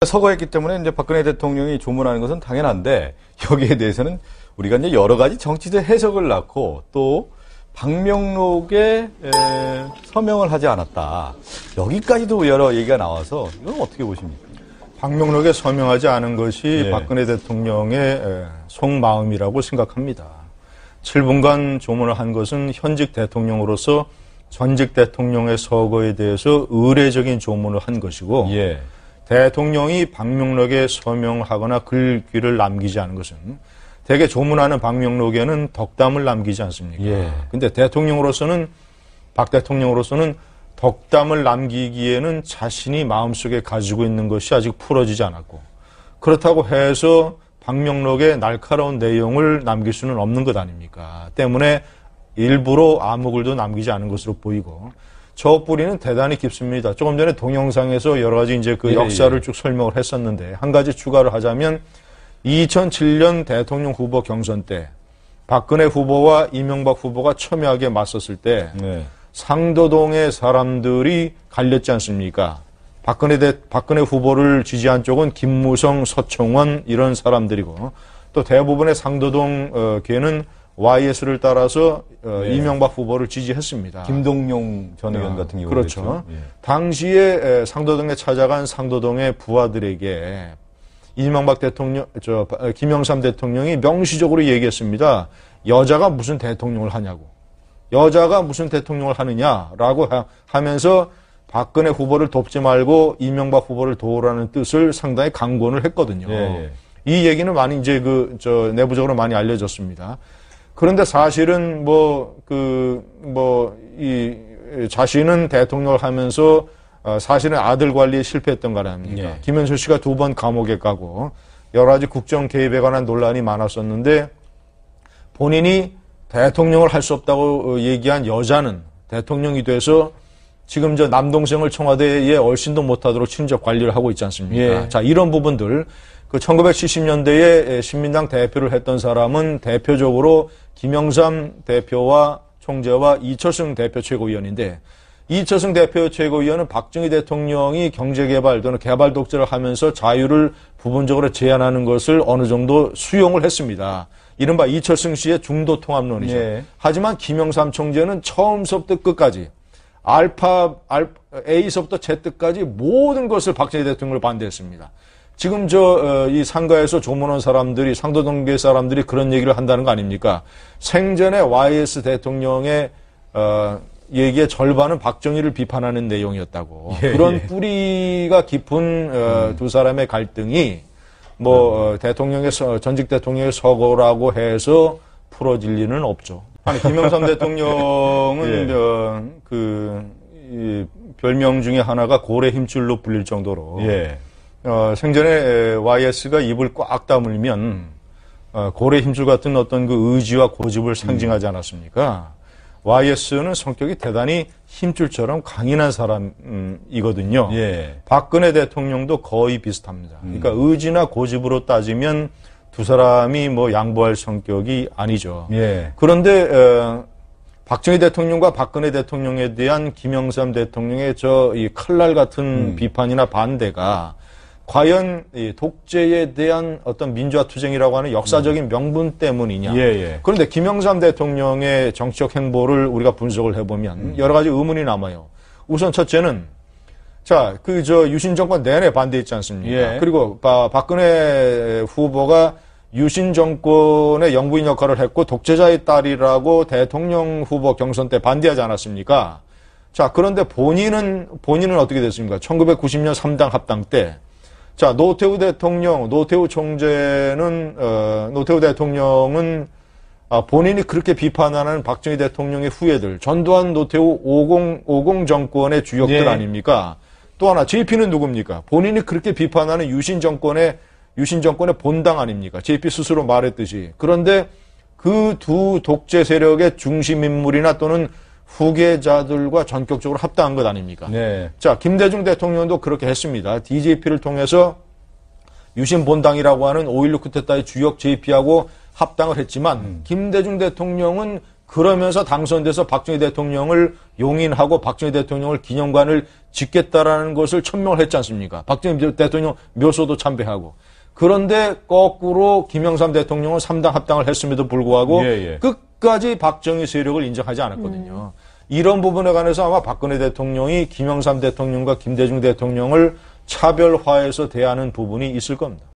서거했기 때문에 이제 박근혜 대통령이 조문하는 것은 당연한데 여기에 대해서는 우리가 이제 여러 가지 정치적 해석을 낳고 또 방명록에 서명을 하지 않았다. 여기까지도 여러 얘기가 나와서 이건 어떻게 보십니까? 방명록에 서명하지 않은 것이 예. 박근혜 대통령의 속마음이라고 생각합니다. 7분간 조문을 한 것은 현직 대통령으로서 전직 대통령의 서거에 대해서 의례적인 조문을 한 것이고 예. 대통령이 방명록에 서명하거나 글귀를 남기지 않은 것은 대개 조문하는 방명록에는 덕담을 남기지 않습니까? 예. 근데 대통령으로서는 박 대통령으로서는 덕담을 남기기에는 자신이 마음속에 가지고 있는 것이 아직 풀어지지 않았고 그렇다고 해서 방명록에 날카로운 내용을 남길 수는 없는 것 아닙니까? 때문에 일부러 아무 글도 남기지 않은 것으로 보이고 저 뿌리는 대단히 깊습니다. 조금 전에 동영상에서 여러 가지 이제 그 역사를 쭉 설명을 했었는데 한 가지 추가를 하자면 2007년 대통령 후보 경선 때 박근혜 후보와 이명박 후보가 첨예하게 맞섰을 때 상도동의 사람들이 갈렸지 않습니까? 박근혜 후보를 지지한 쪽은 김무성, 서청원 이런 사람들이고 또 대부분의 상도동 계는 YS를 따라서 이명박 후보를 지지했습니다. 김동용 전 의원 같은 경우 그렇죠. 당시에 상도동에 찾아간 상도동의 부하들에게 이명박 대통령, 김영삼 대통령이 명시적으로 얘기했습니다. 여자가 무슨 대통령을 하냐고. 여자가 무슨 대통령을 하느냐라고 하면서 박근혜 후보를 돕지 말고 이명박 후보를 도우라는 뜻을 상당히 강권을 했거든요. 이 얘기는 많이 이제 내부적으로 많이 알려졌습니다. 그런데 사실은 자신은 대통령을 하면서 사실은 아들 관리에 실패했던 거 아닙니까? 김현철 씨가 2번 감옥에 가고 여러 가지 국정 개입에 관한 논란이 많았었는데 본인이 대통령을 할 수 없다고 얘기한 여자는 대통령이 돼서 지금 남동생을 청와대에 얼씬도 못하도록 친인척 관리를 하고 있지 않습니까? 자, 이런 부분들 1970년대에 신민당 대표를 했던 사람은 대표적으로 김영삼 대표와 총재와 이철승 대표 최고위원인데 이철승 대표 최고위원은 박정희 대통령이 경제개발 또는 개발 독재를 하면서 자유를 부분적으로 제한하는 것을 어느 정도 수용을 했습니다. 이른바 이철승 씨의 중도 통합론이죠. 하지만 김영삼 총재는 처음부터 끝까지 A서부터 Z까지 모든 것을 박정희 대통령을 반대했습니다. 지금 이 상가에서 조문한 사람들이, 상도동계 사람들이 그런 얘기를 한다는 거 아닙니까? 생전에 YS 대통령의, 얘기의 절반은 박정희를 비판하는 내용이었다고. 그런 뿌리가 깊은, 두 사람의 갈등이, 전직 대통령의 서거라고 해서 풀어질 리는 없죠. 아니, 김영삼 대통령은, 이 별명 중에 하나가 고래 힘줄로 불릴 정도로. 생전에 YS가 입을 꽉 다물면 고래 힘줄 같은 어떤 그 의지와 고집을 상징하지 않았습니까? YS는 성격이 대단히 힘줄처럼 강인한 사람이거든요. 박근혜 대통령도 거의 비슷합니다. 그러니까 의지나 고집으로 따지면 두 사람이 양보할 성격이 아니죠. 그런데 박정희 대통령과 박근혜 대통령에 대한 김영삼 대통령의 이 칼날 같은 비판이나 반대가 과연 이 독재에 대한 어떤 민주화 투쟁이라고 하는 역사적인 명분 때문이냐. 그런데 김영삼 대통령의 정치적 행보를 우리가 분석을 해보면 여러 가지 의문이 남아요. 우선 첫째는 유신 정권 내내 반대했지 않습니까? 그리고 박근혜 후보가 유신 정권의 영부인 역할을 했고 독재자의 딸이라고 대통령 후보 경선 때 반대하지 않았습니까? 자, 그런데 본인은 어떻게 됐습니까? 1990년 3당 합당 때 노태우 대통령은 본인이 그렇게 비판하는 박정희 대통령의 후예들, 전두환, 노태우 50 정권의 주역들 아닙니까? 또 하나, JP는 누굽니까? 본인이 그렇게 비판하는 유신 정권의 본당 아닙니까? JP 스스로 말했듯이. 그런데 그 두 독재 세력의 중심 인물이나 또는 후계자들과 전격적으로 합당한 것 아닙니까? 자, 김대중 대통령도 그렇게 했습니다. DJP를 통해서 유신 본당이라고 하는 5.16 쿠데타의 주역 JP하고 합당을 했지만 김대중 대통령은 그러면서 당선돼서 박정희 대통령을 용인하고 박정희 대통령을 기념관을 짓겠다라는 것을 천명을 했지 않습니까? 박정희 대통령 묘소도 참배하고. 그런데 거꾸로 김영삼 대통령은 3당 합당을 했음에도 불구하고 끝까지 박정희 세력을 인정하지 않았거든요. 이런 부분에 관해서 아마 박근혜 대통령이 김영삼 대통령과 김대중 대통령을 차별화해서 대하는 부분이 있을 겁니다.